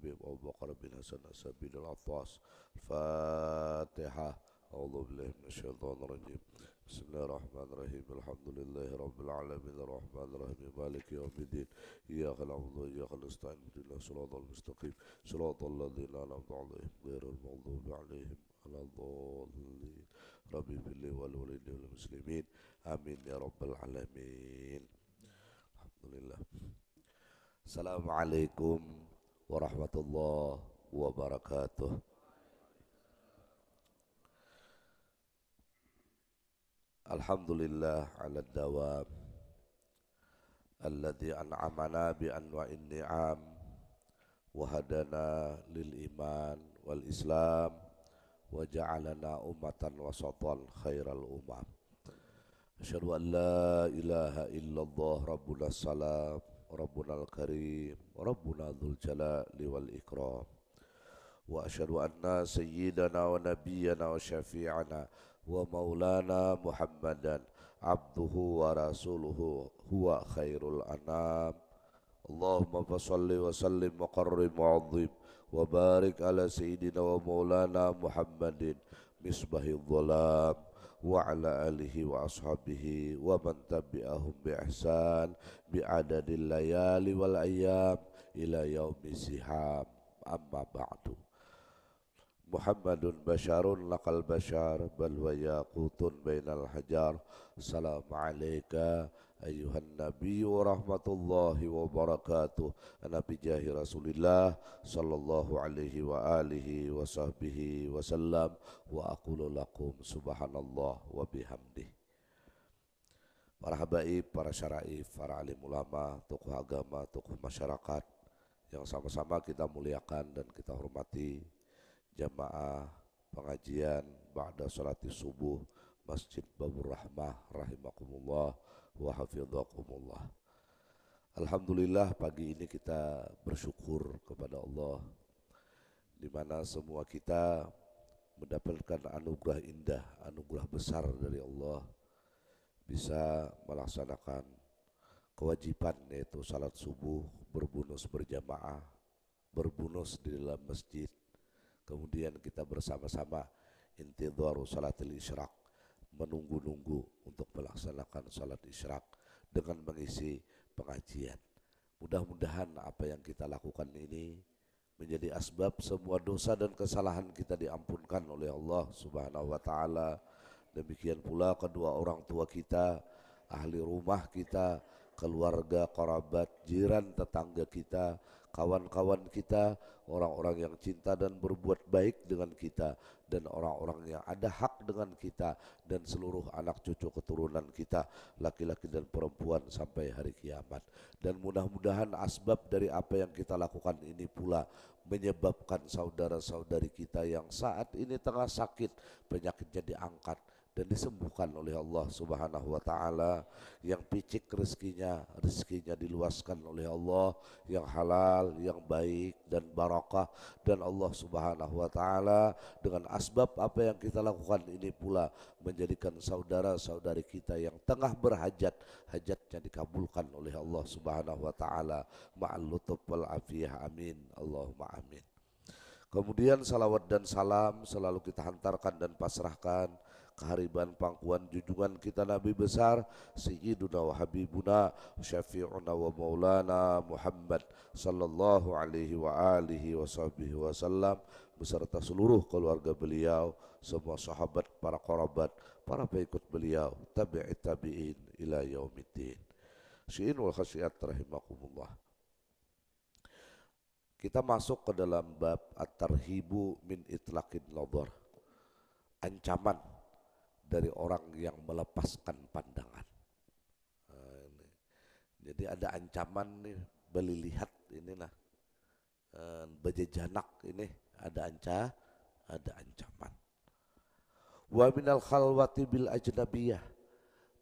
Habib Abu Bakar bin Hasan As-Sabin Al-Attas. Al-Fatihah. A'udzu billahi minasyaitonir rajim. Bismillahirrahmanirrahim. Alhamdulillahi rabbil alamin arrahmanir rahim maliki yaumiddin. Iyyaka na'budu wa iyyaka nasta'in ihdinas siratal mustaqim siratal ladzina an'amta 'alaihim ghairil maghdubi 'alaihim waladdallin. Rabbi fil wal walidin wal muslimin. Amin ya rabbal alamin. Alhamdulillah. Assalamualaikum warahmatullahi wabarakatuh. Alhamdulillah ala dawam alladhi an'amana bi anwa'in ni'am wa hadana lil iman wal islam wa ja'alana ummatan wasatan khairal umam. Asyhadu an la ilaha illallah rabbuna salam rabbuna al-karim rabbuna dzul jalali wal ikram. Wa asyhadu anna sayyidana wa nabiyyana wa syafi'ana wa maulana Muhammadan abduhu wa rasuluhu huwa khairul anam. Allahumma fasalli wa sallim wa qarrim wa azim wa barik ala sayyidina wa maulana Muhammadin misbahil dhalam wa ala alihi wa ashabihi wa man tabi'ahum bi ihsan bi adadil layali wal ayyam ila yaumi siham. Amma ba'du. Muhammadun basyarun lakal basyar bal wa yaqutun bainal hajar. Assalamu alayka ayyuhan nabi wa rahmatullahi wa barakatuh. Nabi jahi Rasulillah sallallahu alaihi wa alihi wa sahbihi wa sallam. Wa aqulu lakum subhanallah wa bihamdih. Para habaib, para syaraif, para alim ulama, tokoh agama, tokoh masyarakat yang sama-sama kita muliakan dan kita hormati, jamaah pengajian ba'da salati subuh Masjid Babur Rahmah rahimakumullah wa hafidhakumullah. Alhamdulillah, pagi ini kita bersyukur kepada Allah di mana semua kita mendapatkan anugerah indah, anugerah besar dari Allah, bisa melaksanakan kewajiban yaitu salat subuh berbunus berjamaah, berbunus di dalam masjid. Kemudian kita bersama-sama intidharu salatil isyraq, menunggu-nunggu untuk melaksanakan salat isyraq dengan mengisi pengajian. Mudah-mudahan apa yang kita lakukan ini menjadi asbab semua dosa dan kesalahan kita diampunkan oleh Allah Subhanahu wa taala. Demikian pula kedua orang tua kita, ahli rumah kita, keluarga, kerabat, jiran, tetangga kita, kawan-kawan kita, orang-orang yang cinta dan berbuat baik dengan kita, dan orang-orang yang ada hak dengan kita, dan seluruh anak cucu keturunan kita, laki-laki dan perempuan sampai hari kiamat. Dan mudah-mudahan asbab dari apa yang kita lakukan ini pula menyebabkan saudara-saudari kita yang saat ini tengah sakit, penyakitnya diangkat dan disembuhkan oleh Allah Subhanahu wa taala, yang picik rezekinya diluaskan oleh Allah, yang halal, yang baik dan barakah, dan Allah Subhanahu wa taala dengan asbab apa yang kita lakukan ini pula menjadikan saudara-saudari kita yang tengah berhajat, hajatnya dikabulkan oleh Allah Subhanahu wa taala ma'al lutuf wal afiyah. Amin Allahumma amin. Kemudian salawat dan salam selalu kita hantarkan dan pasrahkan kehariban pangkuan junjungan kita Nabi besar Sayyiduna wa Habibuna Syafi'una wa Maulana Muhammad sallallahu alaihi wa alihi wa sahbihi wasallam beserta seluruh keluarga beliau, semua sahabat, para kerabat, para pengikut beliau, tabi'it tabi'in ila yaumiddin. Syi'in wal khasyiat rahimakumullah. Kita masuk ke dalam bab at-tarhibu min itlaqin nadhar, ancaman dari orang yang melepaskan pandangan. Jadi ada ancaman nih, beli lihat inilah bejejanak ini ada ancaman. Wa minal khalwati bil ajnabiyah,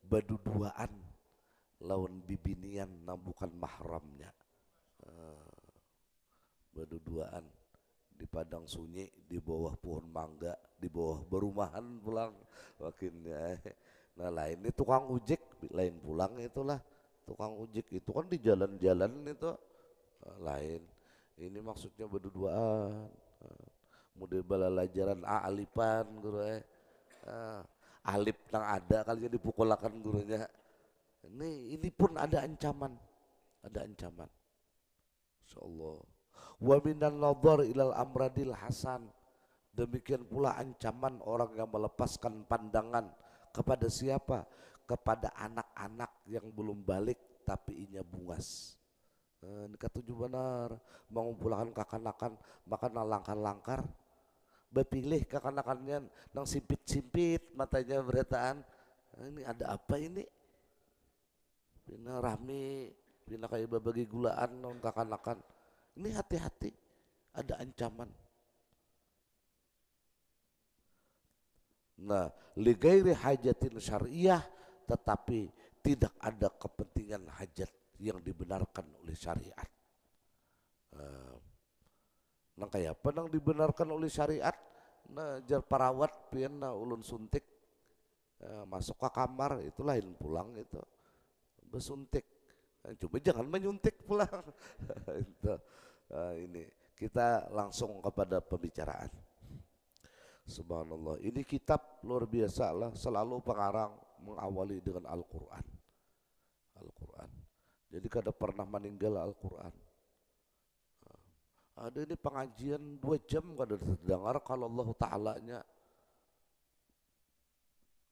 baduduaan lawan bibinian nah bukan mahramnya. Baduduaan di padang sunyi, di bawah pohon mangga, di bawah berumahan pulang wakilnya. Nah lain ini tukang ojek, lain pulang itulah tukang ojek itu kan di jalan-jalan itu lain. Ini maksudnya berduaan. Model balalajaran alipan guru alip nang ada kali dipukulakan gurunya. Ini pun ada ancaman. Ada ancaman. Insyaallah. Wa minan nadhar ilal amradil hasan. Demikian pula ancaman orang yang melepaskan pandangan kepada siapa? Kepada anak-anak yang belum balik tapi inya bungas. Ini ketujuh benar. Mengumpulkan kakanakan makan langkar-langkar. Bepilih kakanakannya nang simpit-simpit matanya beretaan. Ini ada apa ini? Bina rame, bina kayak berbagi gulaan non kakanakan. Ini hati-hati. Ada ancaman. Nah, ligairi hajatin syariah, tetapi tidak ada kepentingan hajat yang dibenarkan oleh syariat. Nang kayak apa nang dibenarkan oleh syariat? Nah, jar parawat pian na ulun suntik masuk ke kamar itu lain pulang itu besuntik. Coba jangan menyuntik pulang. Itu, ini kita langsung kepada pembicaraan. Subhanallah, ini kitab luar biasa lah, selalu pengarang mengawali dengan Al-Quran. Al-Quran. Jadi kada pernah meninggal Al-Quran. Ada ini pengajian 2 jam kada terdengar kalau Allah Ta'ala-nya.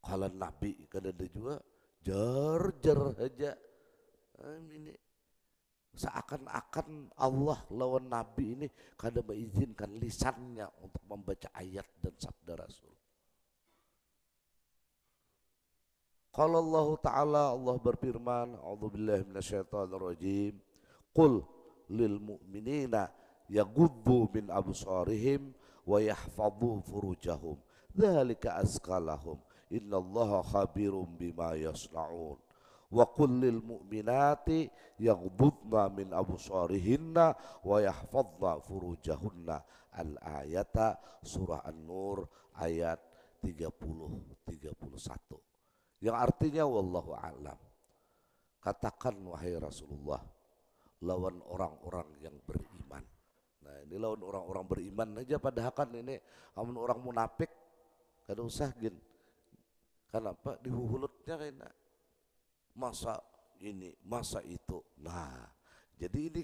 Kalau Nabi kada ada juga, jar-jar aja. Ini seakan-akan Allah lawan Nabi ini kada mengizinkan lisannya untuk membaca ayat dan sabda Rasul. Qala Allah Ta'ala, Allah berfirman, a'udzubillahi minasyaitonirrajim, qul lil mu'minina yaghuddu min absarihim wa yahfadhu furujahum dzalika azkalahum innallaha khabirum bima yasnaun. Wa kullil mu'minati yaghdudna min absarihinna wa yahfadna furujahunna. Al-ayata surah An-Nur ayat 30-31. Yang artinya wallahu a'lam. Katakan wahai Rasulullah, lawan orang-orang yang beriman. Nah, ini lawan orang-orang beriman aja, padahal kan ini amun orang munafik kada usah gin. Kenapa dihuhulutnya kayaknya masa ini, masa itu. Nah, jadi ini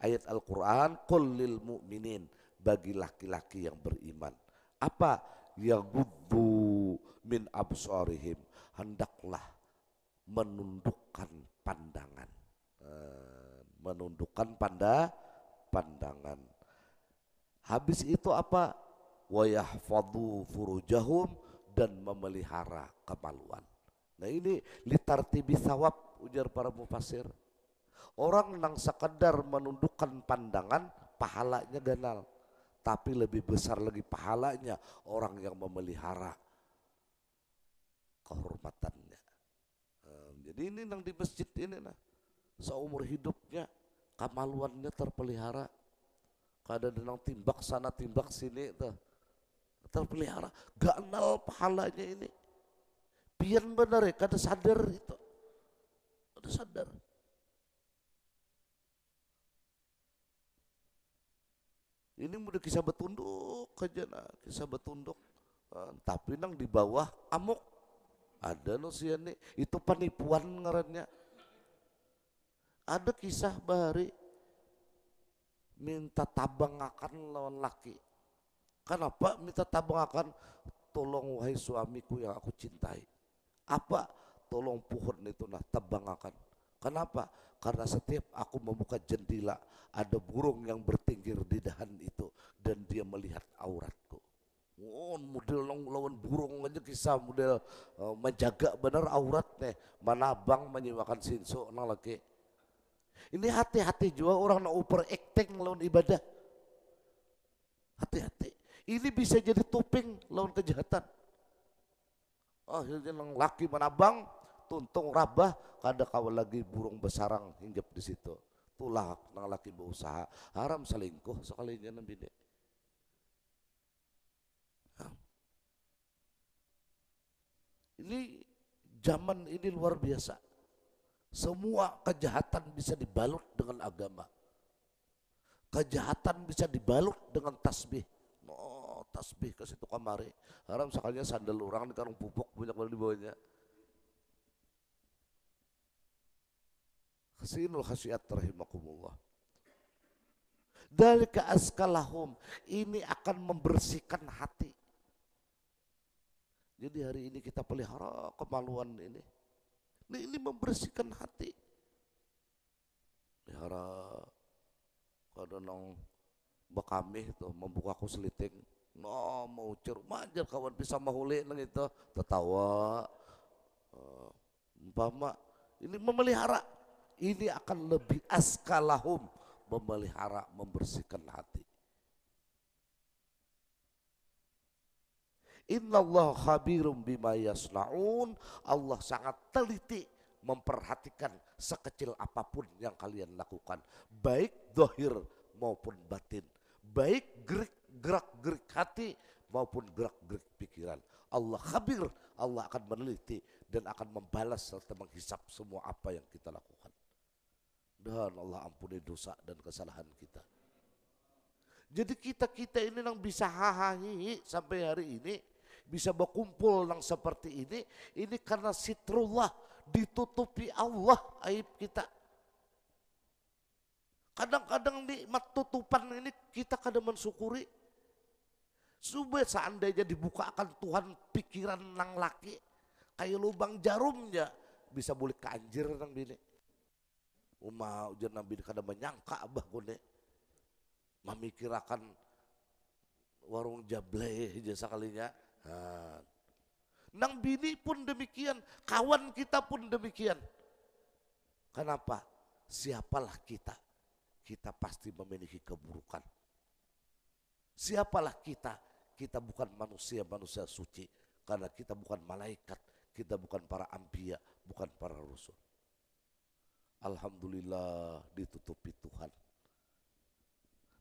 ayat Al-Quran, qul lil mu'minin, bagi laki-laki yang beriman. Apa? Yaghuddu min absarihim, hendaklah menundukkan pandangan. Menundukkan pandangan. Habis itu apa? Wa yahfadhu furujahum, dan memelihara kemaluan. Nah, ini litartibi sawab, ujar para mufassir. Orang nang sekedar menundukkan pandangan pahalanya ganal, tapi lebih besar lagi pahalanya orang yang memelihara kehormatannya. Jadi ini nang di masjid ini nah, seumur hidupnya kemaluannya terpelihara. Kada ada nang timbak sana timbak sini tuh, terpelihara, ganal pahalanya ini. Pian benar ya, kada sadar itu. Kada sadar. Ini udah kisah betunduk aja nah, kisah betunduk. Tapi nang di bawah amuk. Ada no sian nih, itu penipuan ngarannya. Ada kisah bahari minta tabangakan lawan laki. Kenapa minta tabangakan? Tolong wahai suamiku yang aku cintai. Apa? Tolong pohon itu nah tabangakan. Kenapa? Karena setiap aku membuka jendela ada burung yang bertinggir di dahan itu dan dia melihat auratku. Oh, model lawan burung aja kisah model menjaga benar auratnya. Mana bang menyiwakan sinso nang lagi. Ini hati-hati juga orang nak over acting lawan ibadah. Hati-hati. Ini bisa jadi topeng lawan kejahatan. Akhirnya nang laki manabang tuntung rabah kada kawal lagi burung besarang hinggap di situ. Tulah nang laki berusaha haram selingkuh sekalinya nang bini. Ini zaman ini luar biasa. Semua kejahatan bisa dibalut dengan agama. Kejahatan bisa dibalut dengan tasbih. Oh, tasbih ke situ kamari. Haram sekalinya sandal orang di karung pupuk banyak banget di bawahnya. Khasinul khasiat rahimakumullah. Dalika askalahum, ini akan membersihkan hati. Jadi hari ini kita pelihara kemaluan ini. Ini membersihkan hati. Pelihara kadang bekamih tuh membuka aku seliting. No mau cer majar kawan bisa mahuli nang itu tertawa. Umpama ini memelihara, ini akan lebih askalahum, memelihara, membersihkan hati. Innallaha khabirum bima yasnaun, Allah sangat teliti memperhatikan sekecil apapun yang kalian lakukan, baik zahir maupun batin, baik gerak-gerik hati maupun gerak-gerik pikiran. Allah khabir, Allah akan meneliti dan akan membalas serta menghisap semua apa yang kita lakukan. Dan Allah ampuni dosa dan kesalahan kita. Jadi kita ini yang bisa hahahi sampai hari ini, bisa berkumpul yang seperti ini karena sitrullah, ditutupi Allah aib kita. Kadang-kadang nikmat tutupan ini kita kadang mensyukuri. Supaya seandainya dibukakan Tuhan pikiran nang laki, kayak lubang jarumnya bisa boleh kanjir nang bini. Umah ujian nabi kadang menyangka abah kone, memikirakan warung jable jasa kalinya. Nang bini pun demikian, kawan kita pun demikian. Kenapa? Siapalah kita? Kita pasti memiliki keburukan. Siapalah kita? Kita bukan manusia suci. Karena kita bukan malaikat, kita bukan para anbiya, bukan para rasul. Alhamdulillah ditutupi Tuhan.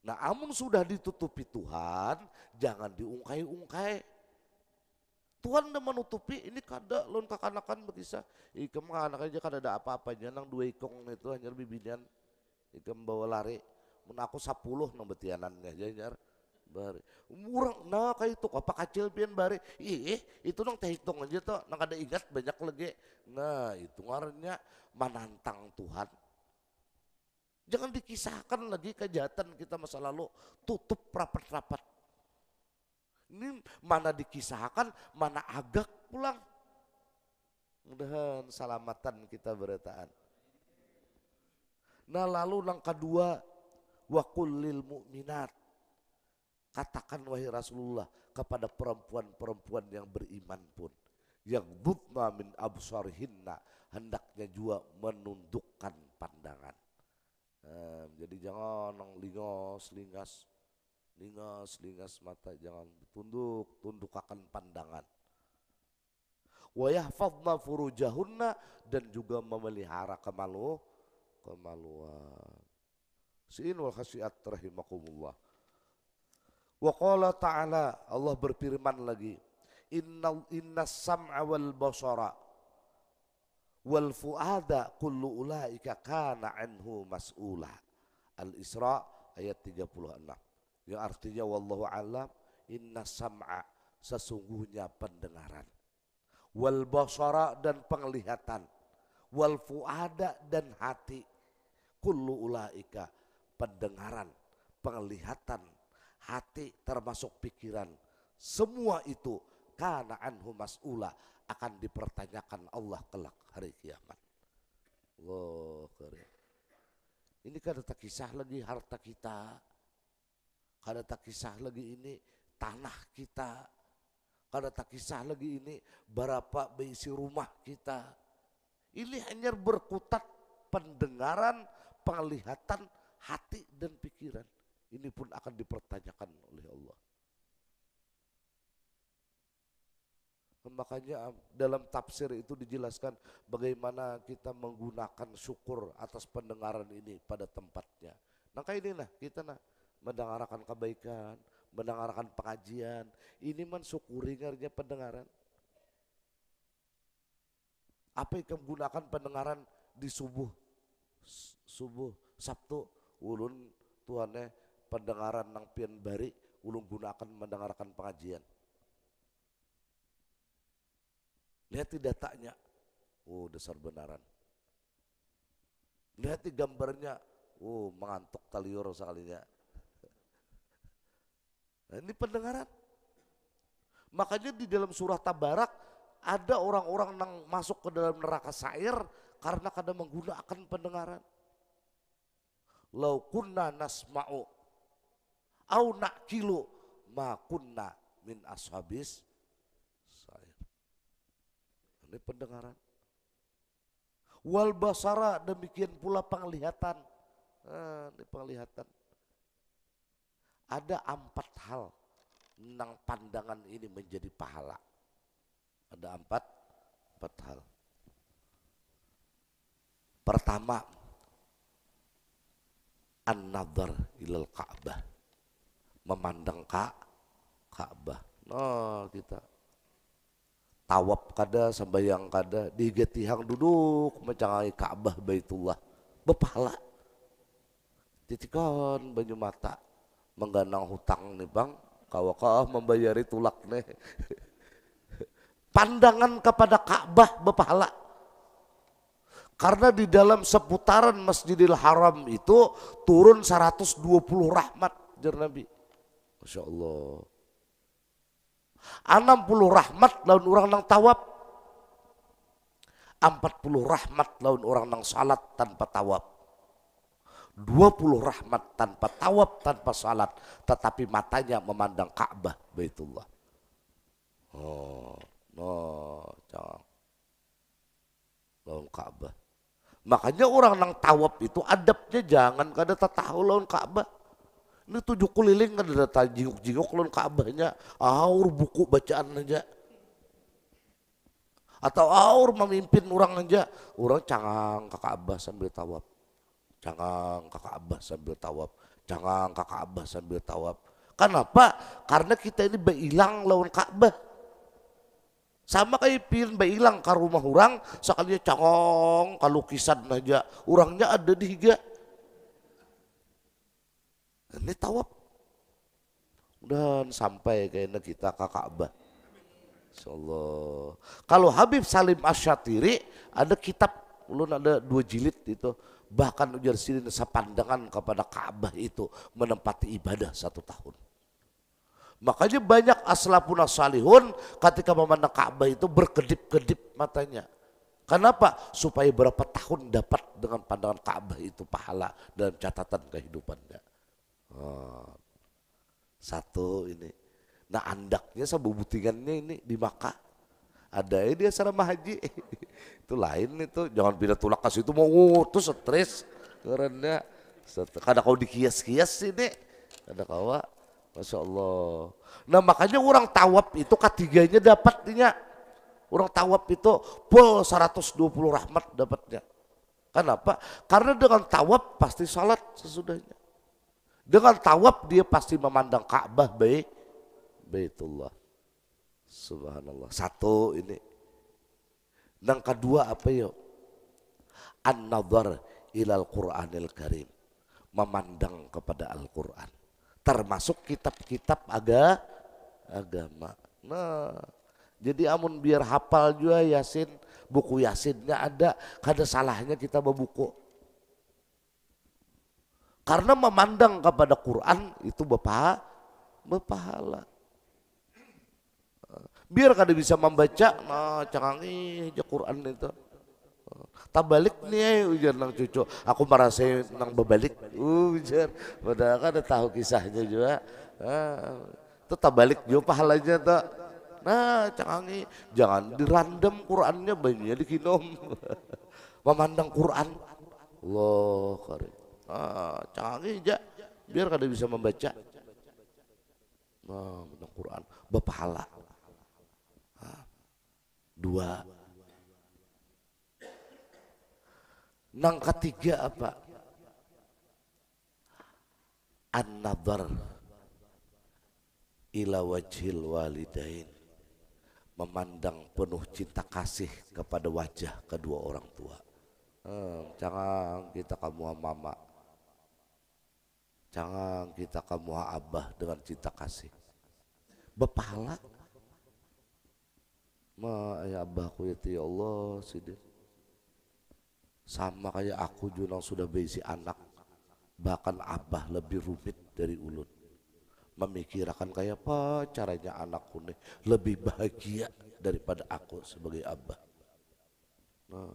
Nah, amun sudah ditutupi Tuhan, jangan diungkai-ungkai. Tuhan udah menutupi, ini kada lon kakanakan betisah. Ikam anak aja kada ada apa-apanya, nang dua ikong itu hanya bibinian. Ikam bawa lari, mun aku 10 nang betianannya aja bari. Murang, nah kayak itu apa kecil pian bari. Itu nang teh hitung aja tuh, nang kada ingat banyak lagi. Nah, itu ngarannya menantang Tuhan. Jangan dikisahkan lagi kejahatan kita masa lalu, tutup rapat-rapat. Ini mana dikisahkan, mana agak pulang. Mudahan salamatan kita beretaan. Nah lalu yang kedua, wa kullil mu'minat. Katakan wahai Rasulullah kepada perempuan-perempuan yang beriman pun, yang budna min absarihinna, hendaknya juga menundukkan pandangan. Jadi jangan lingas mata, jangan tundukkan pandangan. Wa yahfadna furujahunna, dan juga memelihara kemaluan. Sinul khasiat rahimakumullah. Wa qala ta'ala, Allah berfirman lagi, inna sam'a wal basara wal fuada kullu ulaika kana anhu mas'ula. Al-Isra ayat 36. Yang artinya wallahu alam, inna sam'a, sesungguhnya pendengaran, wal basara, dan penglihatan, wal fuada, dan hati, kullu ulaika, pendengaran, penglihatan, hati termasuk pikiran, semua itu kana anhu mas'ula, akan dipertanyakan Allah kelak hari kiamat. Allah keren. Ini kada tak kisah lagi harta kita, kada tak kisah lagi ini tanah kita, kada tak kisah lagi ini berapa beisi rumah kita. Ini hanya berkutat pendengaran, penglihatan, hati dan pikiran. Ini pun akan dipertanyakan oleh Allah. Makanya dalam tafsir itu dijelaskan bagaimana kita menggunakan syukur atas pendengaran ini pada tempatnya. Nah kayak inilah kita mendengarkan kebaikan, mendengarkan pengajian, ini mensyukuri ngarnya pendengaran. Apa yang kamu gunakan pendengaran di subuh Sabtu, ulun Tuhannya pendengaran nang pian bari ulung gunakan mendengarkan pengajian. Lihat datanya, oh dasar benaran. Lihat gambarnya, oh mengantuk taliur sekalinya. Nah, ini pendengaran. Makanya di dalam surah Tabarak ada orang-orang yang masuk ke dalam neraka sa'ir karena kadang menggunakan pendengaran. Lau kunna nasma'u au naqilu ma kunna min ashabis sa'ir. Ini pendengaran. Wal basara, demikian pula penglihatan. Ini penglihatan. Ada 4 hal nang pandangan ini menjadi pahala. Ada 4 hal. Pertama, an-nadhar ilal Ka'bah, memandang Ka'bah. Nah, kita tawab kada, sembahyang kada, digetihang duduk mencangai Ka'bah Baitullah, bepahala. Titikon banyu mata, mengganang hutang nih bang, kawakah membayari tulak nih. Pandangan kepada Ka'bah bepahala. Karena di dalam seputaran Masjidil Haram itu turun 120 rahmat jar Nabi. Masya Allah. 60 rahmat lawan orang nang tawab. 40 rahmat lawan orang nang salat tanpa tawab. 20 rahmat tanpa tawab, tanpa salat, tetapi matanya memandang Ka'bah Baitullah. Jangan lawan Ka'bah. Makanya orang nang tawab itu adabnya jangan kada tahu lawan Ka'bah. Ini 7 keliling kada datang jinguk-jinguk lawan Ka'bahnya, aur buku bacaan aja. Atau aur memimpin orang aja, orang cangang ke Ka'bah sambil tawab. Cangang ke Ka'bah sambil tawab. Cangang ke Ka'bah sambil tawab. Kenapa? Karena kita ini bailang lawan Ka'bah. Sama kayak pin bailang ke rumah orang, sekalinya cangong ke lukisan aja. Orangnya ada di higa. Ini tawab. Dan sampai kayaknya kita ke Ka'bah. Insyaallah. Kalau Habib Salim Asy-Syatiri ada kitab, ulun ada 2 jilid itu. Bahkan ujar sini sepandangan kepada Ka'bah itu menempati ibadah 1 tahun. Makanya banyak aslafun salihun ketika memandang Ka'bah itu berkedip-kedip matanya. Kenapa? Supaya berapa tahun dapat dengan pandangan Ka'bah itu pahala dalam catatan kehidupannya. 1 ini. Nah andaknya sebubutingannya ini di Makkah. Ada dia asrama haji. Itu lain itu, jangan pindah tulak ke situ mau ngutus stres karena kada kau dikias-kias sini, kada kawa. Masya Allah. Nah makanya orang tawab itu ketiganya dapatnya. Orang tawab itu pol 120 rahmat dapatnya. Kenapa? Karena dengan tawab pasti salat sesudahnya. Dengan tawab dia pasti memandang Ka'bah Baitullah. Subhanallah. 1 ini. Yang kedua apa yuk? An-nadhar ilal Qur'anil Karim. Memandang kepada Al-Quran. Termasuk kitab-kitab agama. Nah, jadi amun biar hafal juga Yasin, buku Yasinnya ada, kada salahnya kita berbuku. Karena memandang kepada Quran itu bepahala. Biar kada bisa membaca, nah cangangi aja Quran itu. Tabalik nih ujar nang cucu, aku merasa nang berbalik, ujar. Padahal kan ada tahu kisahnya juga. Itu tabalik juga pahalanya tuh. Nah cangangi, jangan dirandam Qurannya, banyak dikinom. Memandang Quran, Allah karim. Cangangi aja, biar kada bisa membaca. Nah, memandang Quran, berpahala. 2. Nang ketiga apa? An-nadhar ila wajhil walidain. Memandang penuh cinta kasih kepada wajah kedua orang tua. Jangan kita kamu mama. Jangan kita kamu abah dengan cinta kasih. Bepahala. Ya abahku ya Allah sidin. Sama kayak aku juga sudah berisi anak. Bahkan abah lebih rumit dari ulun. Memikirkan kayak apa caranya anakku nih lebih bahagia daripada aku sebagai abah. Nah,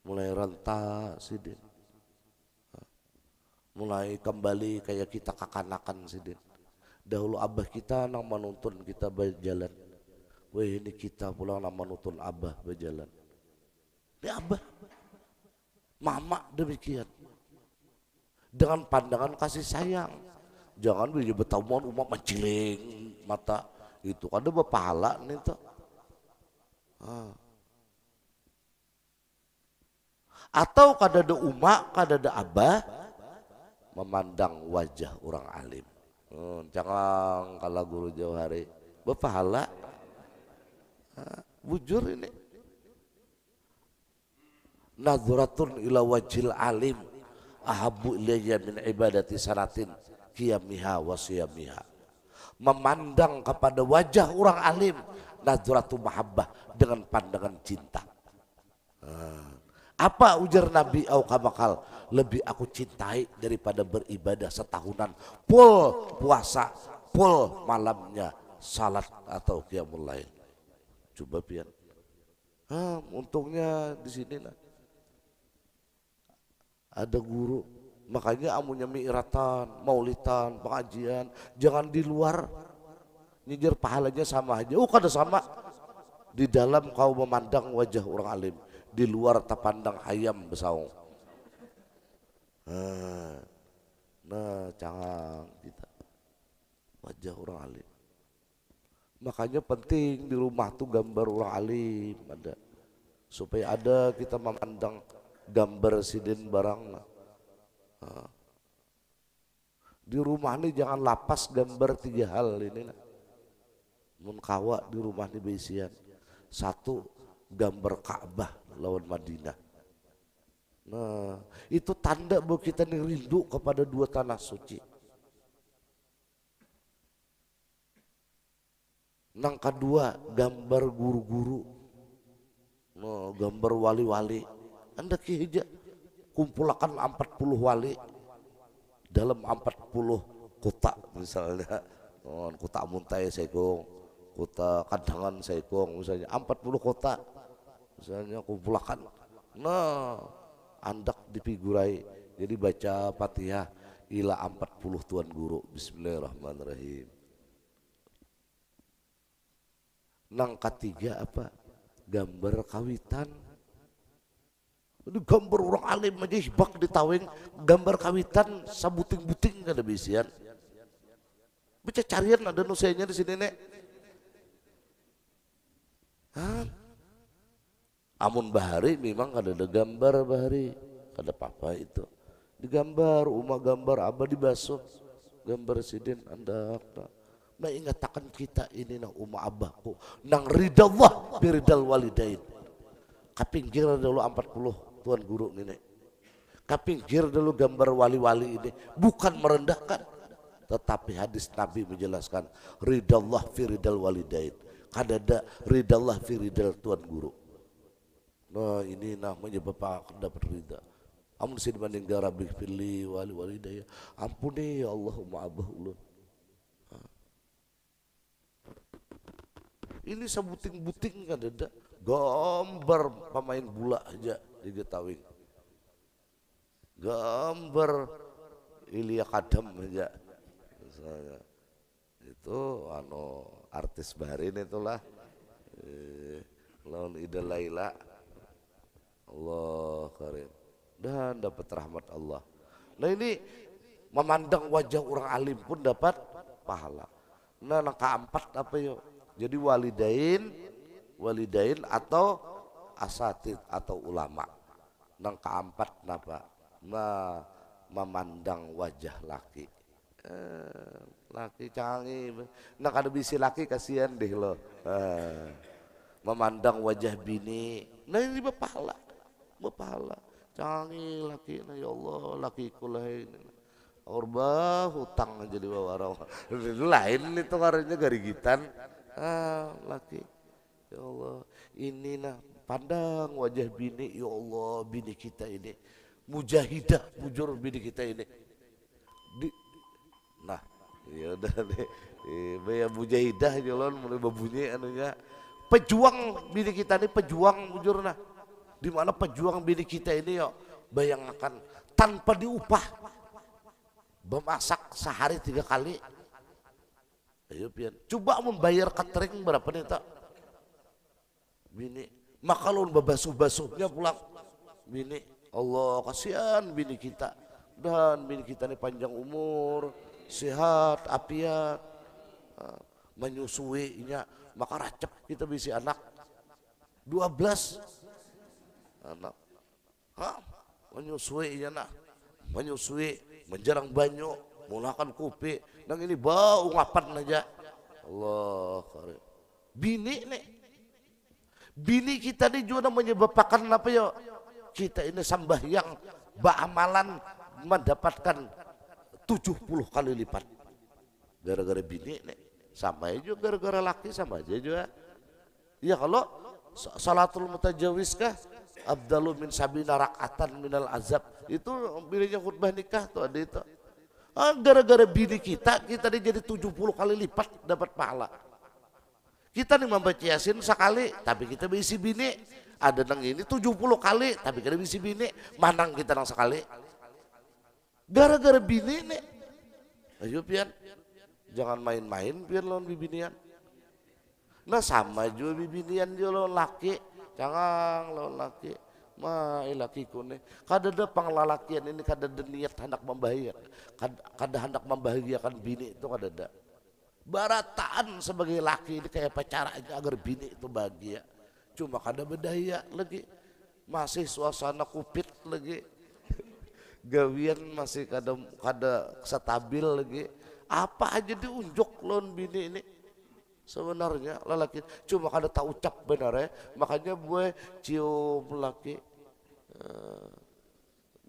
mulai renta sidin. Mulai kembali kayak kita kakanakan sidin. Dahulu abah kita nang menuntun kita berjalan. Weh ini kita pulang nang menuntun abah berjalan. Ini abah, mama demikian. Dengan pandangan kasih sayang. Jangan bila bertamuan umat menciling mata itu ada berpahala nih tuh. Atau kada ada umak, kada ada abah memandang wajah orang alim. Jangan kalau guru jauh hari berpahala. Bujur ini. Nadzuratun ila wajil alim ahabu ilayya min ibadati sanatin qiyamiha wa siyamiha. Memandang kepada wajah orang alim nadzuratu mahabbah dengan pandangan cinta. Apa ujar Nabi au kamakal, lebih aku cintai daripada beribadah setahunan full puasa, full malamnya salat atau qiyamul lail. Coba pian. Untungnya di sini lah. Ada guru, makanya amunya mi'ratan, maulitan, pengajian, jangan di luar. Nyinjir pahalanya sama aja. Kada sama. Di dalam kau memandang wajah orang alim, di luar tak pandang ayam besaung. Nah, jangan kita wajah orang alim. Makanya penting di rumah tuh gambar orang alim ada, supaya ada kita memandang gambar sidin barang. Di rumah ini jangan lapas gambar 3 hal ini. Mun kawa di rumah ini beisian. 1 gambar Ka'bah lawan Madinah. Nah, itu tanda bahwa kita ini rindu kepada 2 tanah suci. Nang kedua gambar guru-guru. Nah, gambar wali-wali. Anda kihija kumpulkan 40 wali dalam 40 kota misalnya. Kota Muntai Sekong, kota Kadangan Sekong misalnya, 40 kota misalnya kumpulkan. Nah, andak dipigurai. Jadi baca Fatihah ila 40 tuan guru. Bismillahirrahmanirrahim. Nang ketiga apa? Gambar kawitan. Ini gambar orang alim aja hibak ditaweng, gambar kawitan sabuting-buting kada bisian. Baca carian ada nusainya di sini nek. Amun bahari memang kada ada gambar bahari, kada apa-apa itu. Digambar umat gambar abah dibasuh, gambar sidin anda. Mengatakan kita ini nang umat abahku nang ridallah biridal walidain. Kapinggir dulu 40 tuan guru ini. Kapinggir dulu gambar wali-wali ini bukan merendahkan, tetapi hadis Nabi menjelaskan ridallah firidal walidain. Kadada ridallah firidal tuan guru. Nah ini namanya bapak dapat ridha. Amun sih dibanding garabi fili wali daya. Ampuni ya Allahumma abah ulun. Ini sebuting-buting kan ada gambar pemain bola aja diketahui, gambar Ilya Kadam aja misalnya. Itu artis Bahrain itulah lawan Ida Laila. Allah karim dan dapat rahmat Allah. Nah ini memandang wajah orang alim pun dapat pahala. Nah yang keempat apa yuk? Jadi walidain atau asatid atau ulama. Nang keempat napa? Nah, memandang wajah laki. Laki canggih. Nah kada bisi laki kasihan deh lo. Memandang wajah bini. Nah ini berpahala. Canggih laki. Nah ya Allah lakiku lah ini. Orba hutang jadi wawarau. Lain itu karena garigitan. Laki. Ya Allah, ini nah pandang wajah bini, ya Allah bini kita ini mujahidah, bujur bini kita ini. Nah, ya udah deh. Baya mujahidah jalan mulai babunyi anunya. Pejuang bini kita ini pejuang bujur nah. Di mana pejuang bini kita ini yo bayangkan tanpa diupah memasak sehari 3 kali. Ayo pian, coba membayar catering berapa nih tak? Bini, maka lu babasuh-basuhnya pulang. Bini, Allah kasihan bini kita. Dan bini kita ini panjang umur, sehat, apiat, menyusuinya, maka racep kita bisa anak 12 anak. Menyusuinya nak, menyusui, menjarang banyu, mulakan kopi, dan ini bau ngapan aja. Allah, bini nih. Bini kita ini juga menyebabkan apa ya? Kita ini sembahyang amalan mendapatkan 70 kali lipat. Gara-gara bini nih. Sama aja gara-gara laki sama aja juga. Ya kalau salatul mutajawiz kah? Abdalu min sabina rak'atan minal azab. Itu bininya khutbah nikah tuh ada itu. Gara-gara bini kita jadi 70 kali lipat dapat pahala. Kita nih membaca Yasin sekali, tapi kita berisi bini. Ada nang ini 70 kali, tapi kita berisi bini. Manang kita nang sekali. Gara-gara bini nih. Ayo pian, jangan main-main pian lawan bibinian. Nah sama juga bibinian juga lawan laki. Jangan lawan laki. Laki kune. Kadada panglalakian ini kadada niat hendak membahagiakan. Kada hendak membahagiakan bini itu kadada. Barataan sebagai laki ini kayak pacar aja agar bini itu bahagia. Cuma kada berdaya lagi. Masih suasana kupit lagi. Gawian masih kada stabil lagi. Apa aja diunjuk lawan bini ini. Sebenarnya lelaki cuma kada tahu ucap benar ya. Makanya gue cium laki.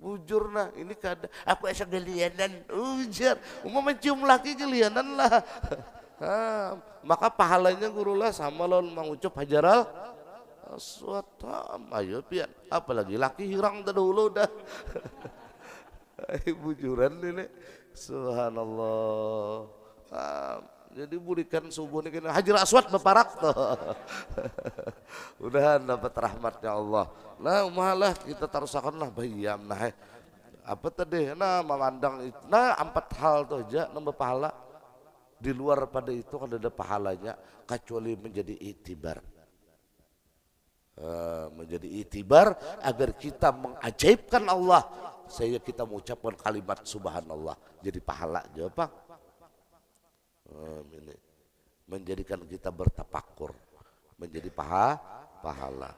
Bujur nah ini kada aku esok gelianan ujar mau mencium laki gelianan lah. Maka pahalanya guru lah sama lawan mengucap hajaral aswatam. Ayo pian apalagi laki hirang terdahulu dah. Bujuran ini subhanallah. Jadi burikan subuh ini hajar aswad beparak tuh. Udah dapat rahmatnya Allah. Nah malah kita tarusakanlah bayam nah apa tadi nah memandang itu nah 4 hal tuh aja nambah pahala. Di luar pada itu kan ada pahalanya kecuali menjadi itibar. Menjadi itibar agar kita mengajaibkan Allah. Saya kita mengucapkan kalimat subhanallah jadi pahala aja Pak. Ini menjadikan kita bertafakur menjadi pahala.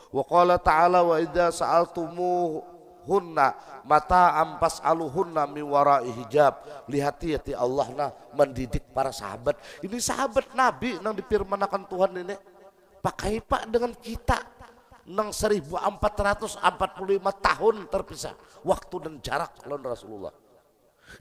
Wa qala ta'ala wa idza sa'altumuhunna mata'am fas'aluhunna min wara'i hijab. Lihat Allah nah mendidik para sahabat. Ini sahabat Nabi nang difirmanakan Tuhan ini. Pakai Pak dengan kita nang 1445 tahun terpisah waktu dan jarak lawan Rasulullah.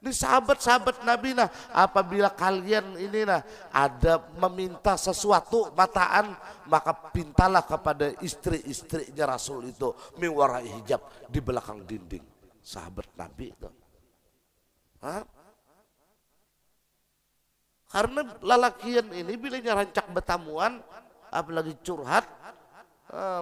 Ini sahabat-sahabat Nabi nah apabila kalian ini nah ada meminta sesuatu mataan maka pintalah kepada istri-istrinya Rasul itu miwarai hijab di belakang dinding. Sahabat Nabi itu. Karena lalakian ini bila rancak betamuan apalagi curhat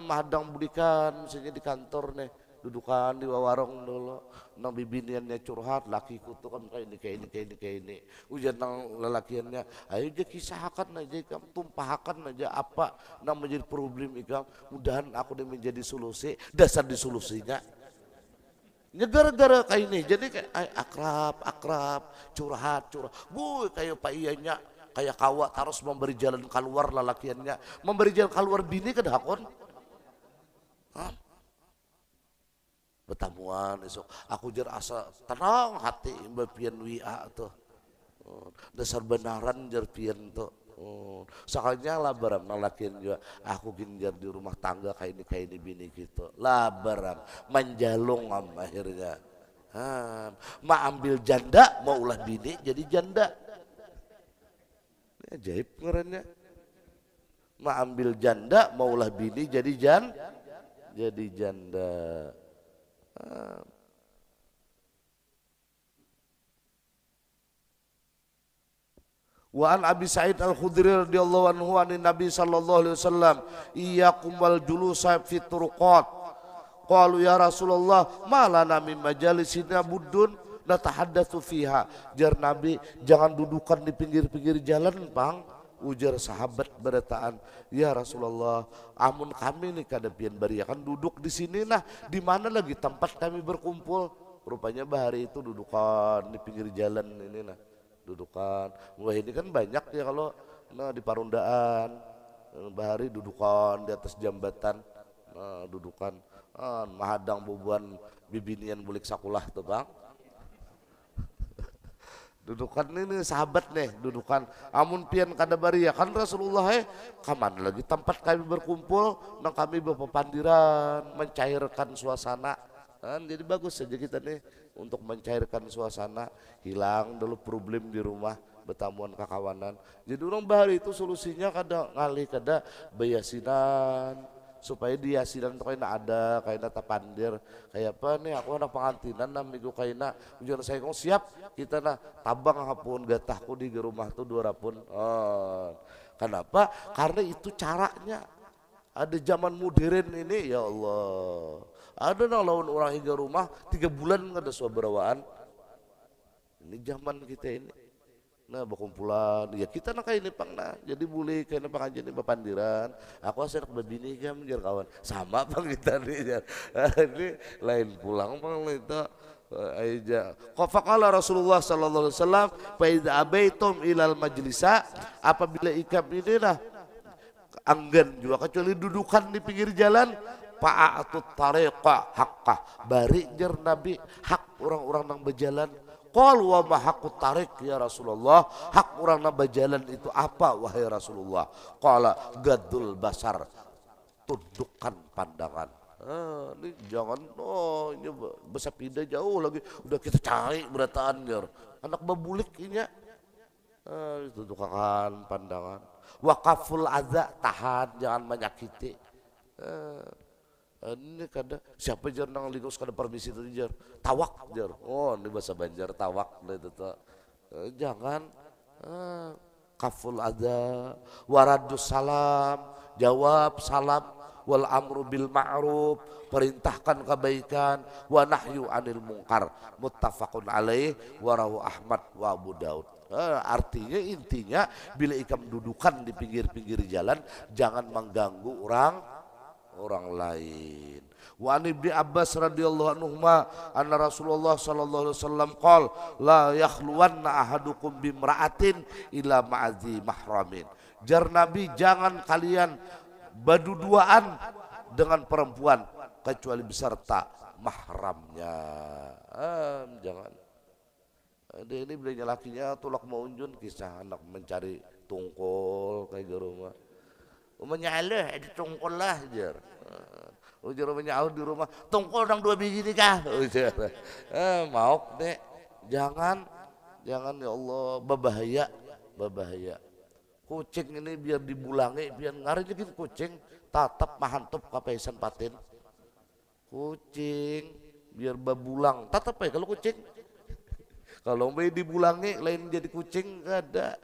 mahadang budikan misalnya di kantor nih dudukan di warung dulu nang bibiniannya curhat lakiku tuh kan kayak ini ujian nang lelakiannya ayo aja kisahkan aja kamu tumpahkan aja apa nang menjadi problem ikam mudahan aku nih menjadi solusi dasar di solusinya gara-gara kayak ini jadi kayak akrab curhat bu kayak pak iyanya kayak kawa terus memberi jalan keluar lelakiannya memberi jalan keluar bini ke dakon betamuan esok aku jar asa tenang hati bapian WA tuh dasar benaran jar pian tuh sakanya lah barang nalakin juga aku ginjar di rumah tangga kayak ini bini gitu lah barang menjalung akhirnya Ma ambil janda mau ulah bini jadi janda. Ini ajaib ngarannya. Ma ambil janda mau ulah bini jadi janda. Wa an Abi Sa'id Al-Khudri radhiyallahu anhu an Nabi sallallahu alaihi wasallam iyyakum wal julusa fi turuqat. Qalu ya Rasulullah ma lana min majalisina buddun natahaddatsu fiha. Jar Nabi, jangan dudukan di pinggir-pinggir jalan, Bang. Ujar sahabat berataan, ya Rasulullah, amun kami nih kada pian bari kan duduk di sini nah, di mana lagi tempat kami berkumpul? Rupanya bahari itu dudukan di pinggir jalan ini nah. Dudukan, wah ini kan banyak ya kalau di Parundaan, bahari dudukan di atas jambatan, dudukan, mahadang bubuan bibinian bulik sakulah tuh Bang. Dudukan ini sahabat nih, dudukan amun pian kada bari ya kan Rasulullah kaman lagi tempat kami berkumpul, nang kami berpepandiran, mencairkan suasana. Kan jadi bagus saja kita nih untuk mencairkan suasana, hilang dulu problem di rumah, bertamuan kakawanan. Jadi orang bahari itu solusinya kada ngalih kada bayasinan, supaya di yasinan tuh kayak ada kayak tapandir kayak apa nih aku anak pengantinan nah minggu kayak ujian saya kong siap kita nah tabang hapun gatahku di rumah tuh dua rapun. Kenapa? Karena itu caranya. Ada zaman modern ini ya Allah. Ada nang lawan orang hingga rumah 3 bulan nggak ada suaberawaan. Ini zaman kita ini. Nah berkumpulan, ya kita nak kayak ini pang nah. Jadi boleh kayak pang aja nih bapandiran. Aku asal berbini kan menjar kawan. Sama pang kita nih. Ini lain pulang pang itu. Aja. Qafaqala Rasulullah sallallahu alaihi wasallam, fa idza abaitum ilal majlisa, apabila ikam ini lah anggan juga kecuali dudukan di pinggir jalan, fa'atut tariqa haqqah, bari jar Nabi hak orang-orang nang berjalan. Qal wa ma haqqut tariq ya Rasulullah, hak orang nang berjalan itu apa wahai Rasulullah? Qala gaddul basar, tundukkan pandangan. Ini jangan ini bersepeda jauh lagi udah kita cari berataan jar anak babulik ini tundukkan pandangan. Waqaful adza, tahan jangan menyakiti. Ini kada siapa jar nang lingus kada permisi itu jar tawak jar. Oh ini bahasa Banjar tawak itu jangan kaful adza, waradus salam, jawab salam, wal amru bil ma'ruf, perintahkan kebaikan, wa nahyu anil munkar, muttafaqun alaih wa rawahu Ahmad wa Abu Daud. Artinya intinya bila ikam dudukan di pinggir-pinggir jalan jangan mengganggu orang lain. Wa an Ibnu Abbas radhiyallahu anhu anna Rasulullah sallallahu alaihi wasallam qala la yakhluwanna ahadukum bimra'atin ila ma'azi mahramin. Jar Nabi, jangan kalian berduaan dengan perempuan kecuali beserta mahramnya. Jangan. Dia ini bilangnya lakinya tulak mau unjun kisah anak mencari tungkol kayak di rumah. Umanya aleh ada tungkol lah jar. Ujar rumahnya di rumah tungkol dang 2 biji nikah. Ujar. Mau deh. Jangan ya Allah berbahaya. Kucing ini biar dibulangi biar ngarit gitu kucing tatap mahantop kapaisan patin. Kucing biar babulang tatap ya kalau kucing. Kalau mau dibulangi lain jadi kucing gak ada.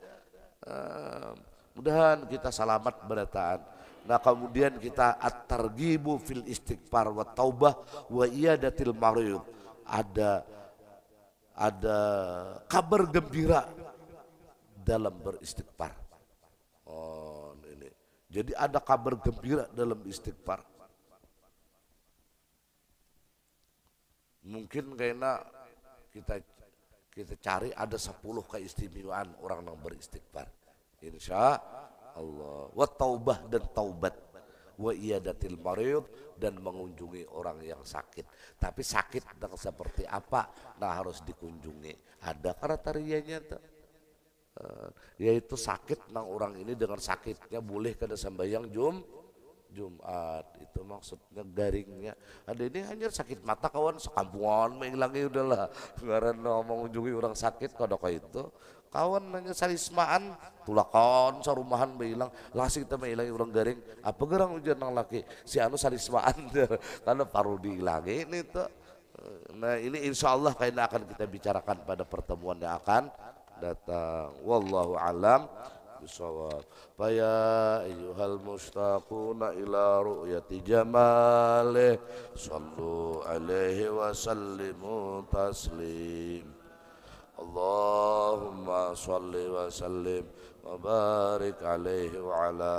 Mudahan kita selamat berataan. Nah kemudian kita at-targhibu fil istighfar wa taubah wa iyadatil marid. Ada kabar gembira dalam beristighfar. Oh ini. Jadi ada kabar gembira dalam istighfar. Mungkin kayaknya kita cari ada 10 keistimewaan orang yang beristighfar. Insya Allah. Wa taubah dan taubat. Wa iyadatil marid dan mengunjungi orang yang sakit. Tapi sakit dengan seperti apa? Nah harus dikunjungi. Ada kriterianya tuh. Yaitu sakit nang orang ini dengan sakitnya boleh kada sembahyang Jumat itu maksudnya garingnya. Ada ini hanya sakit mata kawan sekampungan mengilangi udahlah. Ngaran ngomong ujungi orang sakit kodok itu. Kawan hanya salismaan tulakan sarumahan bilang lasih kita mengilangi orang garing apa gerang ujian nang laki si anu salismaan karena paru dihilangi itu. Nah ini insya Allah kayaknya akan kita bicarakan pada pertemuan yang akan datang. Wallahu alam bisawab. Faya ayyuhal mustaquna ila ru'yati jamalih sallu alaihi wa sallimu taslim. Allahumma salli wa sallim wa barik alaihi wa ala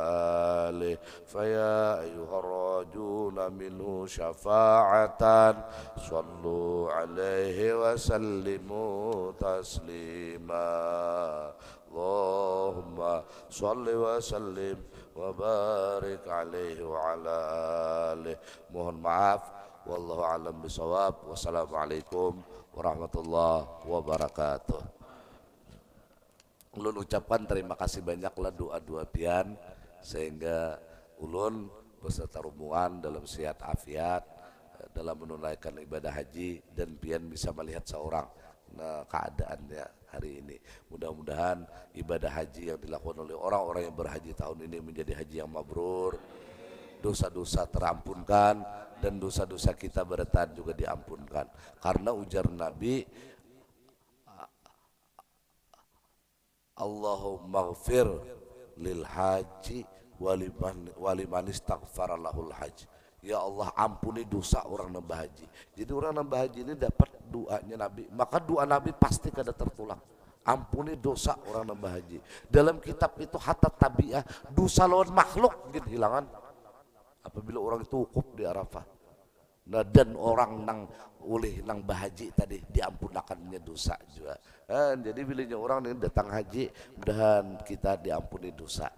alihi faya ayyuhar rajuna minhu syafa'atan sallu alaihi wa sallimu taslima. Allahumma salli wa sallim wa barik alaihi wa ala alihi. Mohon maaf, wallahu alam bisawab. Wassalamualaikum warahmatullahi wabarakatuh. Ulun ucapkan terima kasih banyaklah doa-doa pian sehingga ulun beserta rombongan dalam sehat afiat dalam menunaikan ibadah haji dan pian bisa melihat seorang keadaannya hari ini. Mudah-mudahan ibadah haji yang dilakukan oleh orang-orang yang berhaji tahun ini menjadi haji yang mabrur, dosa-dosa terampunkan dan dosa-dosa kita bertahan juga diampunkan. Karena ujar Nabi, Allahumma ghfir lil haji waliman istaghfara lahul haji. Ya Allah ampuni dosa orang nambah haji. Jadi orang nambah haji ini dapat doanya Nabi. Maka doa Nabi pasti kada tertolak. Ampuni dosa orang nambah haji. Dalam kitab itu hatta tabi'ah dosa lawan makhluk gitu hilangan apabila orang itu wukuf di Arafah. Nah dan orang nang oleh nang bahaji tadi diampunakannya dosa juga. Jadi bilanya orang ini datang haji, mudahan kita diampuni dosa.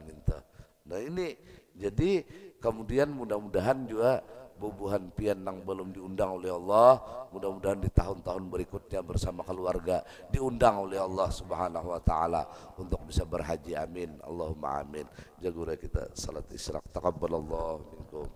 Minta. Nah ini jadi kemudian mudah-mudahan juga bubuhan pian nang belum diundang oleh Allah, mudah-mudahan di tahun-tahun berikutnya bersama keluarga diundang oleh Allah Subhanahu wa taala untuk bisa berhaji. Amin. Allahumma amin. Jaga kita salat isyraq taqabbalallahu minkum.